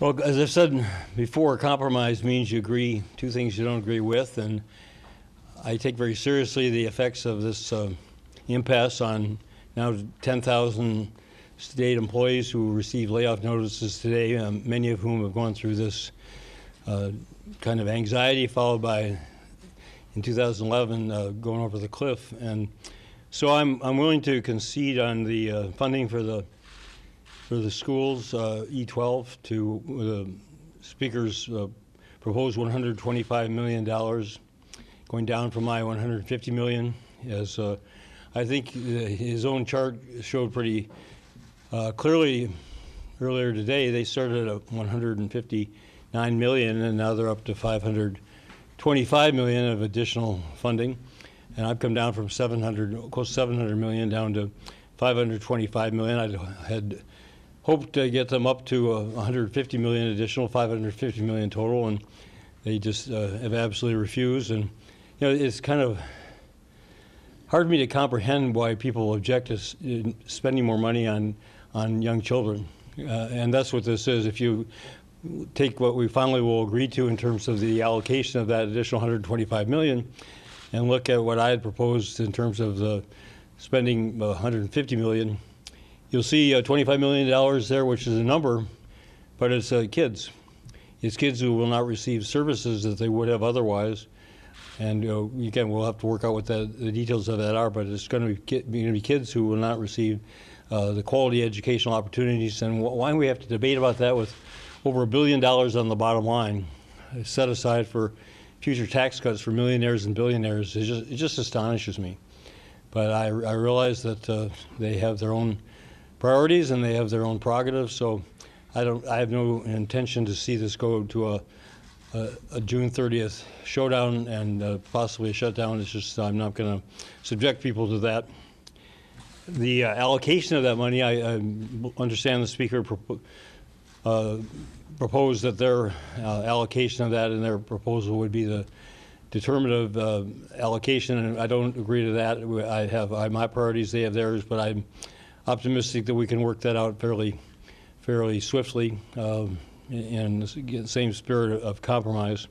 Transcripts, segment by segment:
Well, as I've said before, compromise means you agree two things you don't agree with, and I take very seriously the effects of this impasse on now 10,000 state employees who received layoff notices today, many of whom have gone through this kind of anxiety followed by, in 2011, going over the cliff. And so I'm willing to concede on the funding for the schools, E12, to the Speaker's proposed $125 million, going down from my $150 million. As I think his own chart showed pretty clearly earlier today, they started at $159 million, and now they're up to $525 million of additional funding. And I've come down from close to $700 million down to $525 million. I had hoped to get them up to $150 million additional, $550 million total, and they just have absolutely refused. And you know, it's kind of hard for me to comprehend why people object to spending more money on young children. And that's what this is. If you take what we finally will agree to in terms of the allocation of that additional $125 million and look at what I had proposed in terms of the spending $150 million, you'll see $25 million there, which is a number, but it's kids. It's kids who will not receive services that they would have otherwise. And again, we'll have to work out what the details of that are, but it's going to be kids who will not receive the quality educational opportunities. And why we have to debate about that with over $1 billion on the bottom line set aside for future tax cuts for millionaires and billionaires, it just astonishes me. But I realize that they have their own priorities and they have their own prerogatives. So I have no intention to see this go to a June 30th showdown and possibly a shutdown. It's just I'm not going to subject people to that. The allocation of that money, I understand the Speaker proposed that their allocation of that in their proposal would be the determinative allocation, and I don't agree to that. I have my priorities, they have theirs, but I'm optimistic that we can work that out fairly swiftly in the same spirit of compromise.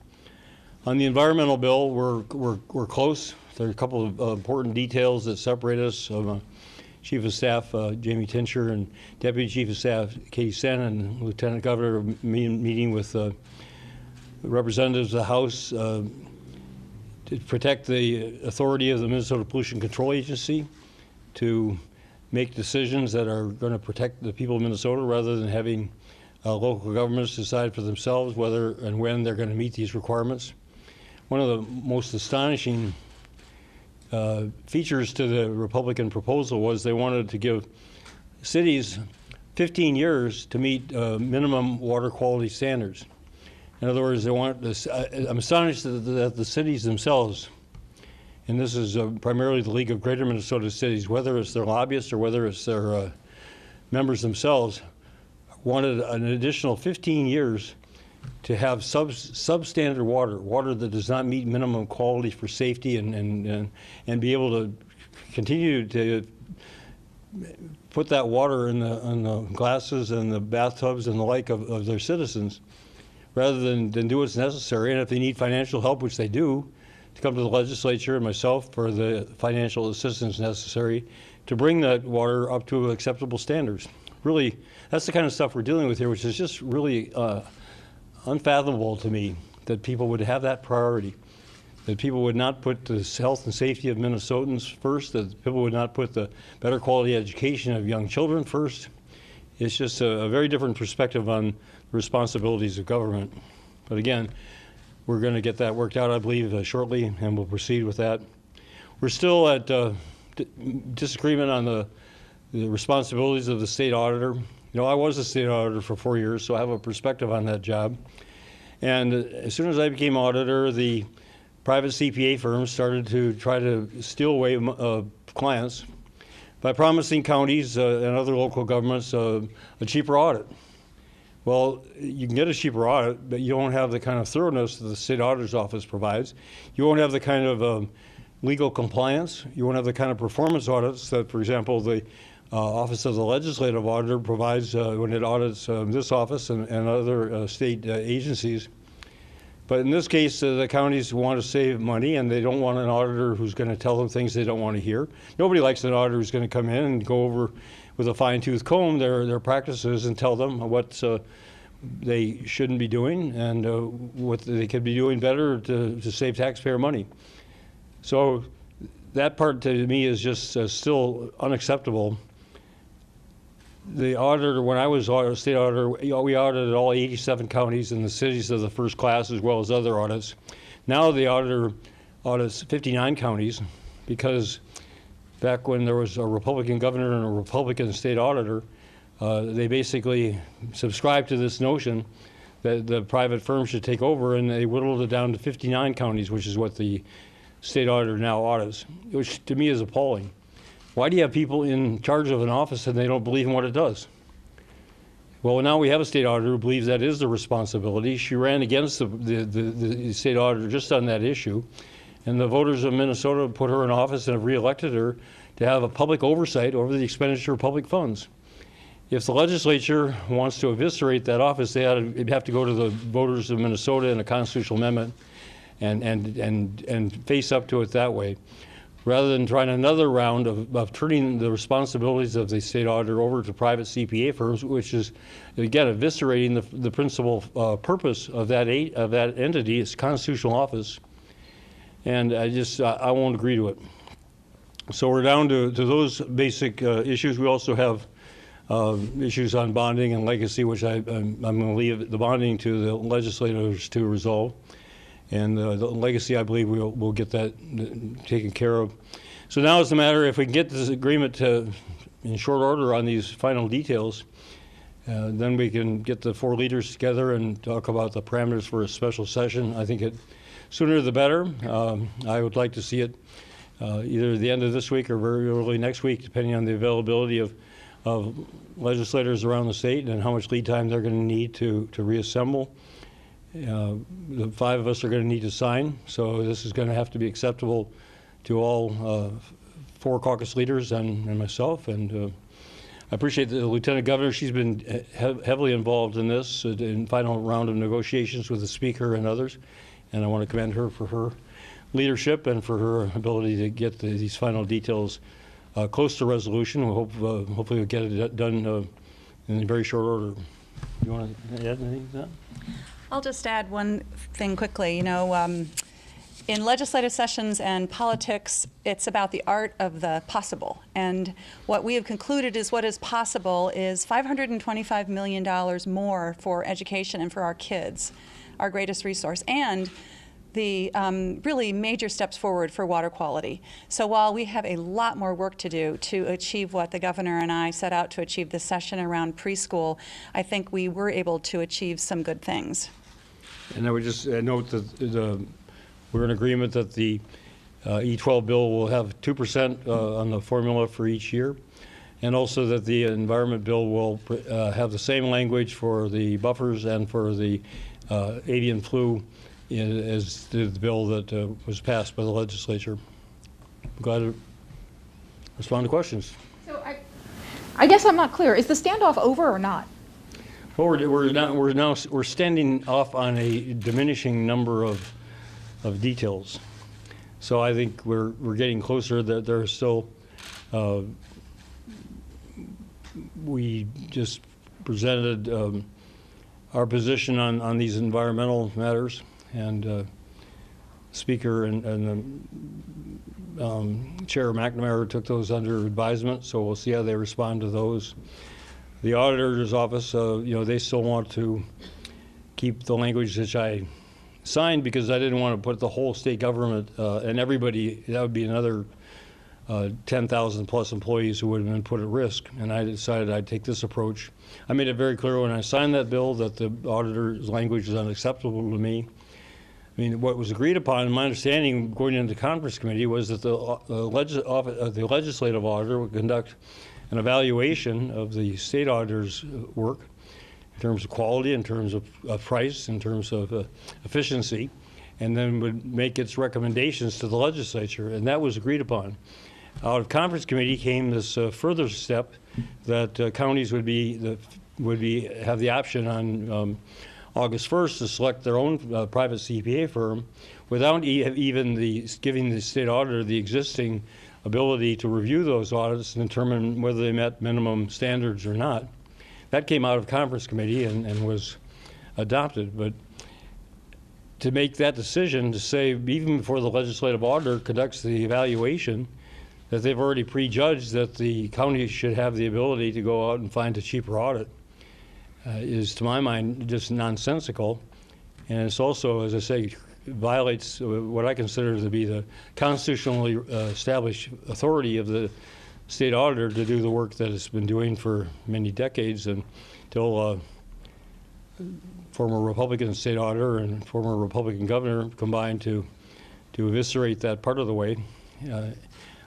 On the environmental bill, we're close. There are a couple of important details that separate us. Chief of Staff Jamie Tincher and Deputy Chief of Staff Katie Sen and Lieutenant Governor meeting with representatives of the House to protect the authority of the Minnesota Pollution Control Agency to make decisions that are going to protect the people of Minnesota rather than having local governments decide for themselves whether and when they're going to meet these requirements. One of the most astonishing features to the Republican proposal was they wanted to give cities 15 years to meet minimum water quality standards. In other words, they want this. I'm astonished that the cities themselves, and this is primarily the League of Greater Minnesota Cities, whether it's their lobbyists or whether it's their members themselves, wanted an additional 15 years to have substandard water that does not meet minimum quality for safety and be able to continue to put that water in the glasses and the bathtubs and the like of their citizens, rather than do what's necessary. And if they need financial help, which they do, to come to the legislature and myself for the financial assistance necessary to bring that water up to acceptable standards. Really, that's the kind of stuff we're dealing with here, which is just really unfathomable to me, that people would have that priority, that people would not put the health and safety of Minnesotans first, that people would not put the better quality education of young children first. It's just a very different perspective on the responsibilities of government. But again, we're going to get that worked out, I believe, shortly, and we'll proceed with that. We're still at disagreement on the responsibilities of the state auditor. You know, I was a state auditor for 4 years, so I have a perspective on that job. And as soon as I became auditor, the private CPA firms started to try to steal away clients by promising counties and other local governments a cheaper audit. Well, you can get a cheaper audit, but you won't have the kind of thoroughness that the state auditor's office provides. You won't have the kind of legal compliance. You won't have the kind of performance audits that, for example, the Office of the Legislative Auditor provides when it audits this office and other state agencies. But in this case, the counties want to save money, and they don't want an auditor who's going to tell them things they don't want to hear. Nobody likes an auditor who's going to come in and go over with a fine-tooth comb their practices and tell them what they shouldn't be doing and what they could be doing better to save taxpayer money. So that part to me is just still unacceptable. The auditor, when I was state auditor, we audited all 87 counties and the cities of the first class as well as other audits. Now the auditor audits 59 counties because back when there was a Republican governor and a Republican state auditor, they basically subscribed to this notion that the private firm should take over, and they whittled it down to 59 counties, which is what the state auditor now audits, which to me is appalling. Why do you have people in charge of an office and they don't believe in what it does? Well, now we have a state auditor who believes that is the responsibility. She ran against the state auditor just on that issue, and the voters of Minnesota put her in office and have reelected her to have a public oversight over the expenditure of public funds. If the legislature wants to eviscerate that office, they'd have to go to the voters of Minnesota in a constitutional amendment and face up to it that way, rather than trying another round of turning the responsibilities of the state auditor over to private CPA firms, which is, again, eviscerating the principal purpose of that entity, its constitutional office. And I won't agree to it. So we're down to those basic issues. We also have issues on bonding and legacy, which I'm going to leave the bonding to the legislators to resolve. And the legacy, I believe we'll get that taken care of. So now it's a matter, if we can get this agreement in short order on these final details, then we can get the four leaders together and talk about the parameters for a special session. I think sooner the better. I would like to see it either the end of this week or very early next week, depending on the availability of legislators around the state and how much lead time they're going to need to reassemble. The five of us are going to need to sign, so this is going to have to be acceptable to all four caucus leaders and myself. And I appreciate the Lieutenant Governor. She's been heavily involved in this, in final round of negotiations with the Speaker and others. And I want to commend her for her leadership and for her ability to get these final details close to resolution. We hope, hopefully we'll get it done in very short order. You want to add anything to that? I'll just add one thing quickly. You know, in legislative sessions and politics, it's about the art of the possible. And what we have concluded is what is possible is $525 million more for education and for our kids, our greatest resource, and the really major steps forward for water quality. So while we have a lot more work to do to achieve what the governor and I set out to achieve this session around preschool, I think we were able to achieve some good things. And I would just note that we're in agreement that the E12 bill will have 2% on the formula for each year, and also that the environment bill will have the same language for the buffers and for the avian flu as the bill that was passed by the legislature. I'm glad to respond to questions. So I guess I'm not clear. Is the standoff over or not? Well, we're standing off on a diminishing number of details. So I think we're getting closer. That there are still. We just presented our position on these environmental matters, and Speaker and Chair McNamara took those under advisement. So we'll see how they respond to those. The auditor's office, they still want to keep the language that I signed because I didn't want to put the whole state government and everybody. That would be another 10,000 plus employees who would have been put at risk. And I decided I'd take this approach. I made it very clear when I signed that bill that the auditor's language is unacceptable to me. I mean, what was agreed upon, in my understanding, going into the conference committee, was that the legislative auditor would conduct an evaluation of the state auditor's work in terms of quality, in terms of price, in terms of efficiency, and then would make its recommendations to the legislature, and that was agreed upon. out of conference committee came this further step that counties would have the option on August 1st to select their own private CPA firm without even giving the state auditor the existing ability to review those audits and determine whether they met minimum standards or not. That came out of conference committee and was adopted. But to make that decision, to say even before the legislative auditor conducts the evaluation, that they've already prejudged that the county should have the ability to go out and find a cheaper audit is, to my mind, just nonsensical. And it's also, as I say, violates what I consider to be the constitutionally established authority of the state auditor to do the work that it's been doing for many decades until former Republican state auditor and former Republican governor combined to eviscerate that part of the way.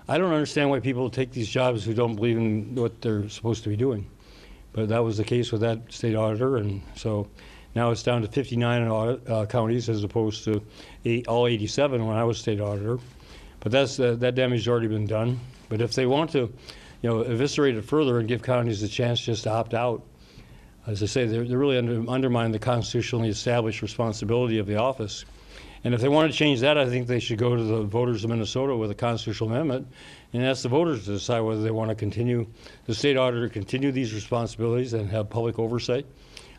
I don't understand why people take these jobs who don't believe in what they're supposed to be doing. But that was the case with that state auditor, and so now it's down to 59 counties as opposed to all 87 when I was state auditor. But that damage has already been done. But if they want to, eviscerate it further and give counties a chance just to opt out, as I say, they're really undermining the constitutionally established responsibility of the office. And if they want to change that, I think they should go to the voters of Minnesota with a constitutional amendment and ask the voters to decide whether they want to continue, the state auditor continue these responsibilities and have public oversight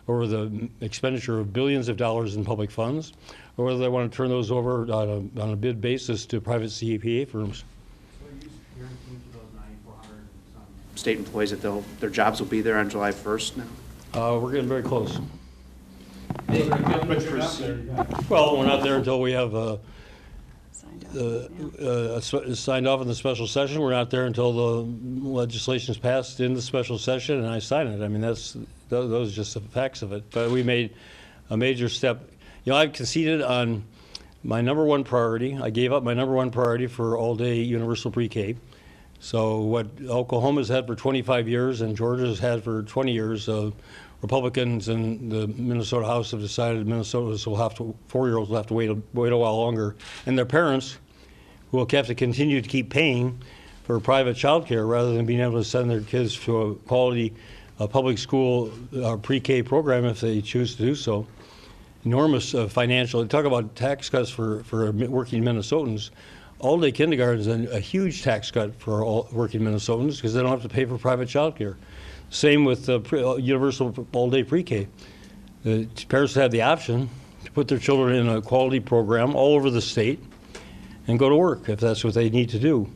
over the expenditure of billions of dollars in public funds, or whether they want to turn those over on a bid basis to private CPA firms. So are you guaranteeing to those 9,400 state employees that their jobs will be there on July 1st now? We're getting very close. But Well, we're not there until we have Signed off. signed off in the special session. We're not there until the legislation is passed in the special session and I sign it. I mean, those are just the facts of it. But we made a major step. I've conceded on my number one priority. I gave up my number one priority for all-day universal pre-K. So what Oklahoma's had for 25 years and Georgia's had for 20 years, Republicans in the Minnesota House have decided Minnesotans will have to, 4-year-olds will have to wait a while longer, and their parents will have to continue to keep paying for private child care rather than being able to send their kids to a quality public school pre-K program if they choose to do so. Enormous financial, talk about tax cuts for working Minnesotans. All-day kindergarten is a huge tax cut for all working Minnesotans because they don't have to pay for private child care. Same with universal all-day pre-K. The parents have the option to put their children in a quality program all over the state and go to work if that's what they need to do.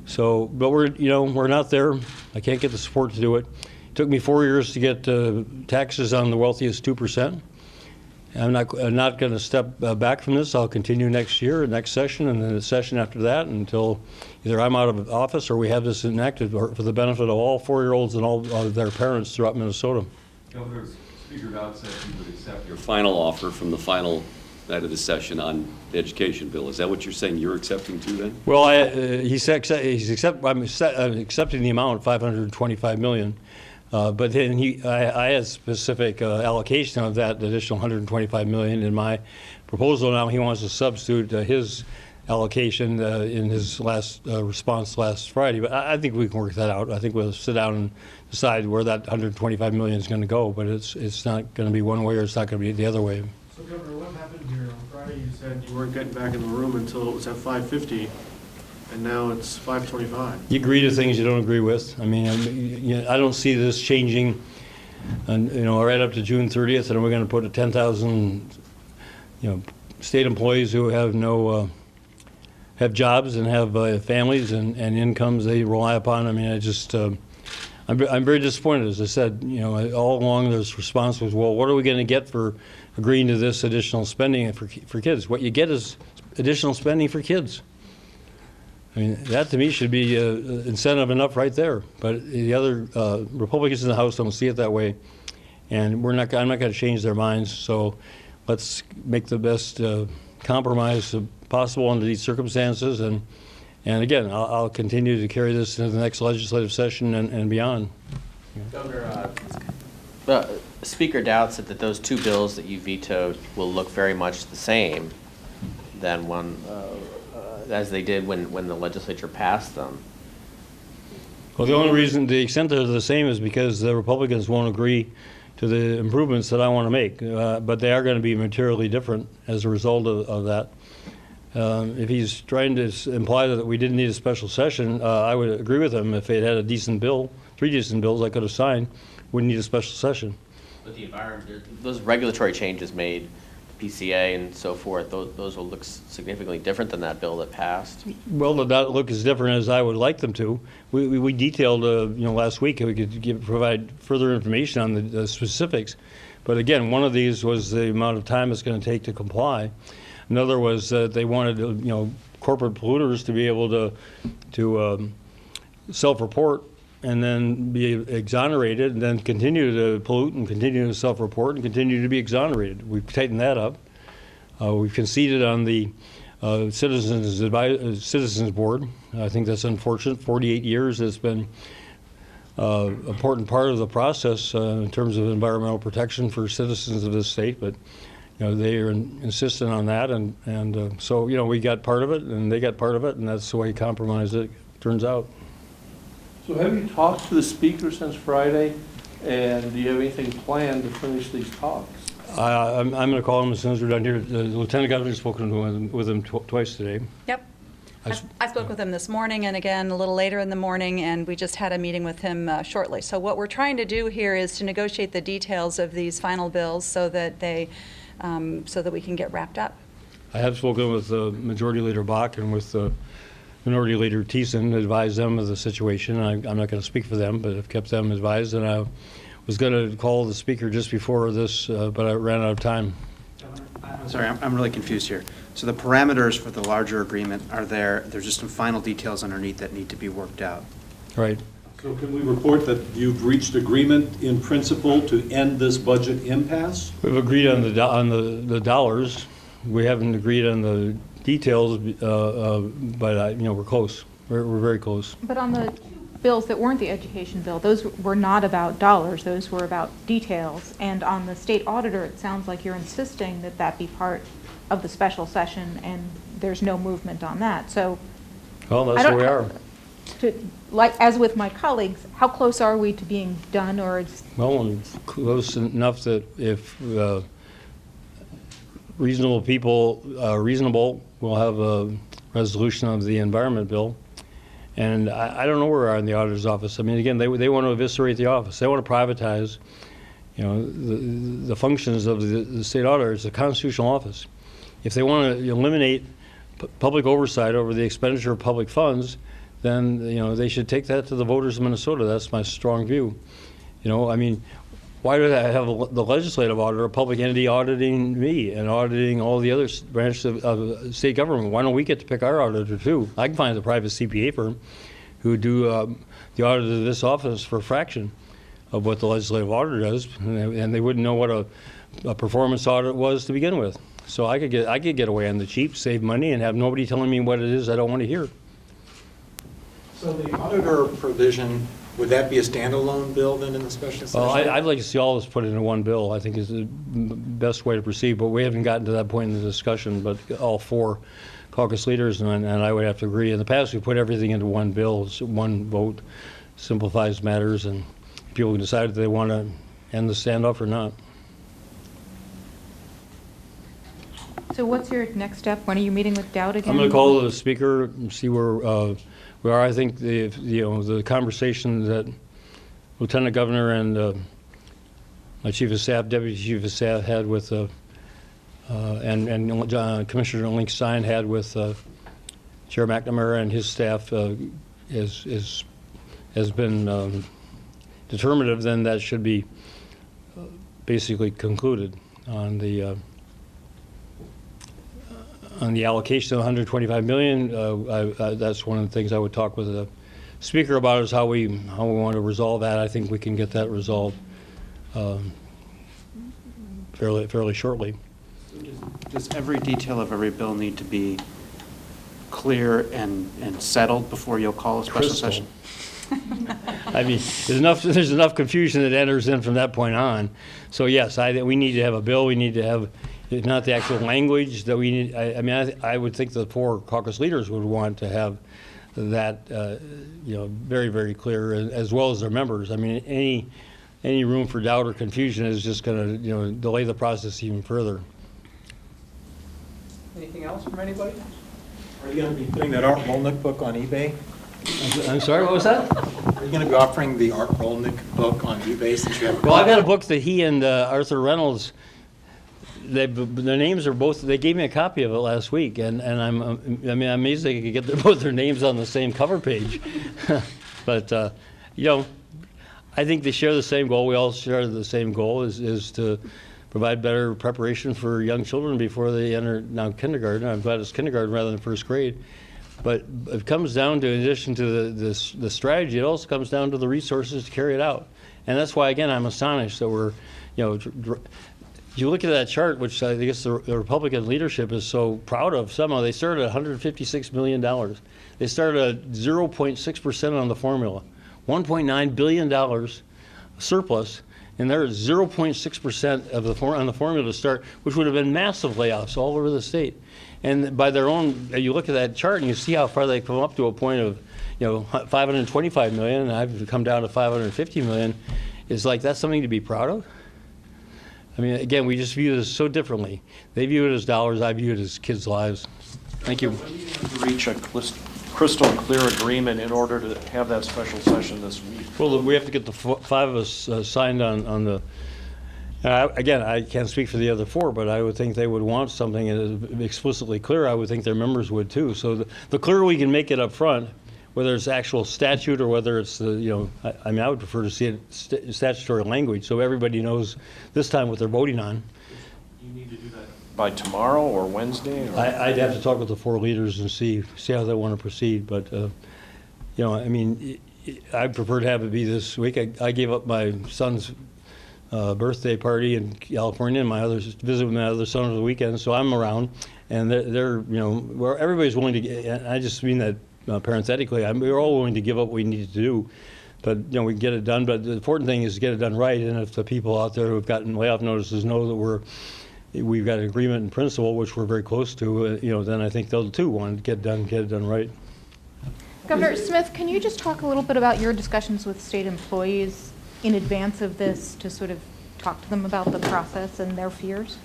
So, but we're not there. I can't get the support to do it. It took me 4 years to get taxes on the wealthiest 2%. I'm not going to step back from this. I'll continue next year, next session, and then the session after that until either I'm out of office or we have this enacted for the benefit of all 4-year-olds and all of their parents throughout Minnesota. Governor, Speaker Dowd said he would accept your final offer from the final night of the session on the education bill. Is that what you're saying you're accepting too then? Well, I'm accepting the amount, $525 million. But then I had specific allocation of that additional $125 million in my proposal. Now he wants to substitute his allocation in his last response last Friday. But I think we can work that out. I think we'll sit down and decide where that $125 million is going to go. But it's not going to be one way or it's not going to be the other way. So Governor, what happened here? On Friday you said you weren't getting back in the room until it was at 5:50. And now it's 5:25. You agree to things you don't agree with. I mean, I don't see this changing, right up to June 30th, and we're going to put 10,000, state employees who have have jobs and have families and incomes they rely upon. I mean, I'm very disappointed. As I said, all along this response was, well, what are we going to get for agreeing to this additional spending for kids? What you get is additional spending for kids. I mean, that to me should be incentive enough right there. But the other Republicans in the House don't see it that way, and I'm not going to change their minds. So let's make the best compromise possible under these circumstances. And again, I'll continue to carry this into the next legislative session and beyond. Governor, Speaker Dowd said that those two bills that you vetoed will look very much the same than as they did when the legislature passed them. Well, the only reason, the extent they're the same is because the Republicans won't agree to the improvements that I want to make. But they are going to be materially different as a result of that. If he's trying to imply that we didn't need a special session, I would agree with him. If it had a decent bill, 3 decent bills I could have signed, wouldn't need a special session. But the environment, those regulatory changes made, PCA and so forth, those will look significantly different than that bill that passed. Well, they don't look as different as I would like them to. We detailed, last week, we could provide further information on the specifics. But again, one of these was the amount of time it's going to take to comply. Another was that they wanted, corporate polluters to be able to self-report and then be exonerated, and then continue to pollute and continue to self-report and continue to be exonerated. We've tightened that up. We've conceded on the Citizens Board. I think that's unfortunate. 48 years has been an important part of the process in terms of environmental protection for citizens of this state, but they are insistent on that, and so we got part of it and they got part of it, and that's the way compromise it turns out. So have you talked to the speaker since Friday, and do you have anything planned to finish these talks? I'm going to call him as soon as we're done here. The Lieutenant Governor's spoken with him twice today. Yep. I spoke with him this morning and again a little later in the morning, and we just had a meeting with him shortly. So what we're trying to do here is to negotiate the details of these final bills so that so that we can get wrapped up. I have spoken with Majority Leader Bach and with Minority Leader Thiessen, advised them of the situation. I'm not going to speak for them, but I've kept them advised, and I was going to call the speaker just before this, but I ran out of time. I'm sorry, I'm really confused here. So the parameters for the larger agreement are there. There's just some final details underneath that need to be worked out. Right. So can we report that you've reached agreement in principle to end this budget impasse? We've agreed on the dollars. We haven't agreed on the details, but we're close. We're very close. But on the bills that weren't the education bill, those were not about dollars, those were about details. And on the state auditor, it sounds like you're insisting that that be part of the special session, and there's no movement on that. So, Well, that's where we are. Like, as with my colleagues, how close are we to being done, or is... Well, close enough that if reasonable people are reasonable, we'll have a resolution of the environment bill. And I don't know where we are in the auditor's office. I mean, again, they want to eviscerate the office. They want to privatize, the functions of the state auditor. It's a constitutional office. If they want to eliminate public oversight over the expenditure of public funds, then they should take that to the voters of Minnesota. That's my strong view. I mean, why do I have the legislative auditor, a public entity, auditing me and auditing all the other branches of state government? Why don't we get to pick our auditor too? I can find a private CPA firm who do the audit of this office for a fraction of what the legislative auditor does, and they wouldn't know what a performance audit was to begin with. So I could get away on the cheap, save money, and have nobody telling me what it is I don't want to hear. So the auditor provision, would that be a standalone bill then in the special session? Well, I'd like to see all this put into one bill. I think is the best way to proceed, but we haven't gotten to that point in the discussion. But all 4 caucus leaders and I would have to agree. In the past, we put everything into one bill. It's one vote simplifies matters, and people can decide if they want to end the standoff or not. So what's your next step? When are you meeting with Dowd again? I'm going to call the speaker and see where we are. I think the conversation that Lieutenant Governor and my Chief of Staff, Deputy Chief of Staff had with and Commissioner Link Stein had with Chair McNamara and his staff has been determinative. Then that should be basically concluded on the allocation of $125 million. That's one of the things I would talk with the speaker about, is how we want to resolve that. I think we can get that resolved fairly shortly. Does every detail of every bill need to be clear and settled before you'll call a special session? I mean, there's enough confusion that enters in from that point on. So yes, we need to have a bill. We need to have, if not the actual language that we need. I would think the 4 caucus leaders would want to have that, very, very clear, as well as their members. I mean, any room for doubt or confusion is just going to, delay the process even further. Anything else from anybody? Are you going to be putting that Art Rolnick book on eBay? I'm sorry, what was that? Are you going to be offering the Art Rolnick book on eBay since you have? Well, I got a book that he and Arthur Reynolds, their names are both, they gave me a copy of it last week, and I'm amazed they could get both their names on the same cover page. But, I think they share the same goal. We all share the same goal, is to provide better preparation for young children before they enter now kindergarten. I'm glad it's kindergarten rather than first grade. But it comes down to, in addition to the strategy, it also comes down to the resources to carry it out. And that's why, again, I'm astonished that we're, you look at that chart, which I guess the Republican leadership is so proud of. Somehow they started at $156 million. They started at 0.6% on the formula, $1.9 billion surplus, and they're at 0.6% of on the formula to start, which would have been massive layoffs all over the state. And by their own, you look at that chart and you see how far they come up to a point of, $525 million, and I've come down to $550 million. It's like, that's something to be proud of? I mean, again, we just view this so differently. They view it as dollars, I view it as kids' lives. Thank you. To reach a crystal clear agreement in order to have that special session this week? Well, we have to get the five of us signed on the, again, I can't speak for the other four, but I would think they would want something explicitly clear. I would think their members would too. So the clearer we can make it up front, whether it's actual statute or whether it's the, I would prefer to see it statutory language so everybody knows this time what they're voting on. You need to do that by tomorrow or Wednesday? Or? I'd have to talk with the four leaders and see how they want to proceed. But, I'd prefer to have it be this week. I gave up my son's birthday party in California and visit with my other son over the weekend, so I'm around. And they're where everybody's willing to get, I just mean that parenthetically, we're all willing to give up what we need to do. But, we can get it done. But the important thing is to get it done right. And if the people out there who have gotten layoff notices know that we've got an agreement in principle, which we're very close to, then I think they'll too want to get it done right. Governor Smith, can you just talk a little bit about your discussions with state employees in advance of this to sort of talk to them about the process and their fears?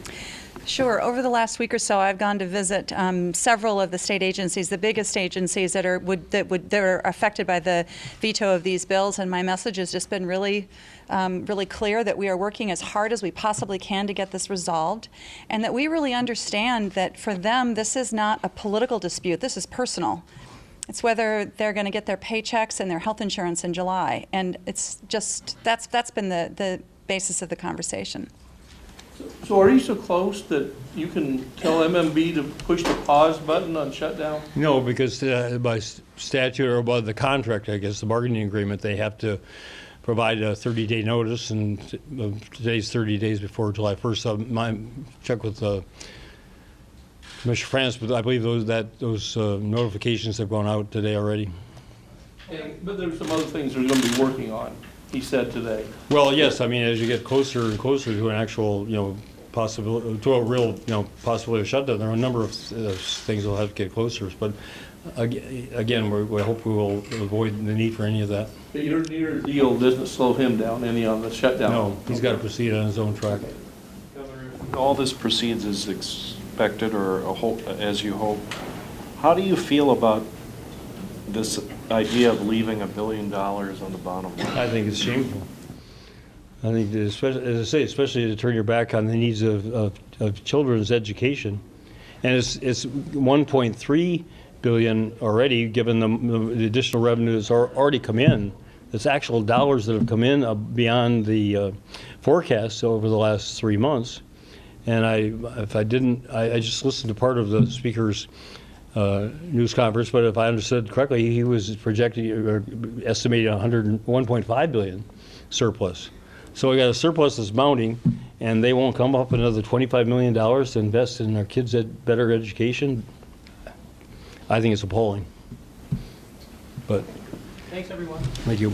Sure. Over the last week or so, I've gone to visit several of the state agencies, the biggest agencies that are affected by the veto of these bills, and my message has just been really clear that we are working as hard as we possibly can to get this resolved, and that we really understand that for them, this is not a political dispute. This is personal. It's whether they're going to get their paychecks and their health insurance in July, and it's just that's been the basis of the conversation. So are you so close that you can tell MMB to push the pause button on shutdown? No, because by statute or by the contract, I guess, the bargaining agreement, they have to provide a 30-day notice, and today's 30 days before July 1st. So check with Commissioner France, but I believe those notifications have gone out today already. But there's some other things they're going to be working on, he said today. Well, yes. I mean, as you get closer and closer to an actual, possibility, to a real, possibility of shutdown, there are a number of things that'll have to get closer. But again, we hope we will avoid the need for any of that. But your deal doesn't slow him down any on the shutdown? No, he's got to proceed on his own track. Governor, if all this proceeds as expected or as you hope, how do you feel about this idea of leaving $1 billion on the bottom line? I think it's shameful. I think, especially, as I say, especially to turn your back on the needs of children's education. And it's $1.3 billion already, given the additional revenue that's already come in. It's actual dollars that have come in beyond the forecasts over the last 3 months. And I just listened to part of the speaker's news conference, but if I understood correctly, he was projecting or estimating $101.5 billion surplus. So we got a surplus that's mounting, and they won't come up another $25 million to invest in our kids' better education. I think it's appalling. But thanks, everyone. Thank you.